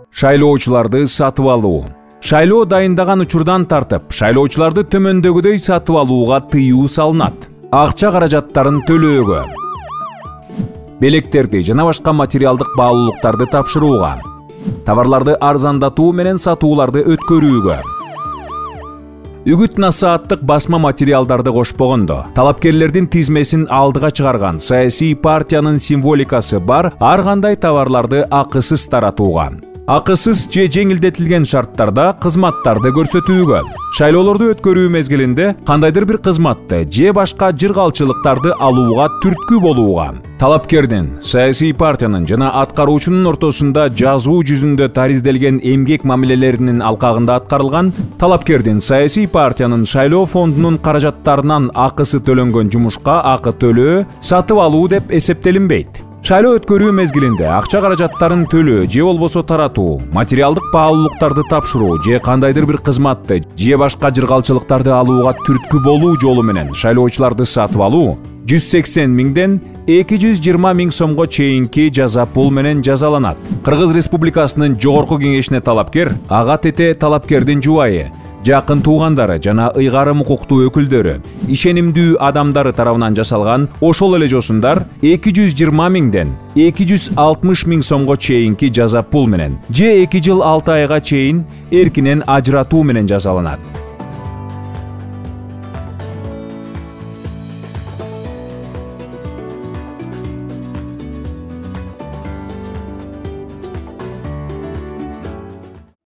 Шайлоочуларды сатып алуу. Шайлоо дайындаган учурдан тартып, шайлоочуларды төмөндөгүдөй сатып алууга тыюу салынат. Акча каражаттарын төлөөгө, белектерди жана башка материалдык баалуулуктарды тапшырууга, товарларды арзандатуу менен сатууларды өткөрүүгө, үгүт-насааттык басма материалдарды кошпогондо, талапкерлердин тизмесин алдыга чыгарган саясий партиянын символикасы бар ар кандай товарларды акысыз таратууга, акысыз же жеңилдетилген шарттарда кызматтарды көрсөтүүгө, шайлоолорду өткөрүү мезгилинде кандайдыр бир кызматты же башка жыргалчылыктарды алууга түрткү болууга, талапкердин, саясий партиянын жана аткаруучунун ортосунда жазуу жүзүндө таризделген эмгек мамилелеринин алкагында аткарылган, талапкердин, саясий партиянын шайлоо фондунун каражаттарынан акысы төлөнгөн жумушка акы төлөө сатып алуу деп эсептелинбейт. Шайлоо өткөрүү мезгилинде акча каражаттарын төлөө же болбосо таратуу, материалдык баалуулуктарды тапшыруу же кандайдыр бир кызматты же башка жыргалчылыктарды алууга түрткү болуу жолу менен шайлоочуларды сатып алуу 180 миңден 220 миң сомго чейинки жаза пул менен жазаланат. Кыргыз Республикасынын жогорку кеңешине талапкер, ага тете талапкердин жубайы, жакын туугандары жана ыйгарым укуктуу өкүлдөрү, ишенимдүү адамдары тарабынан жасалган ошол эле жосундар 220 миңден 260 миң сомго чейинки жаза пул менен же 2 жыл 6 айга чейин эркинен ажыратуу менен жазаланат.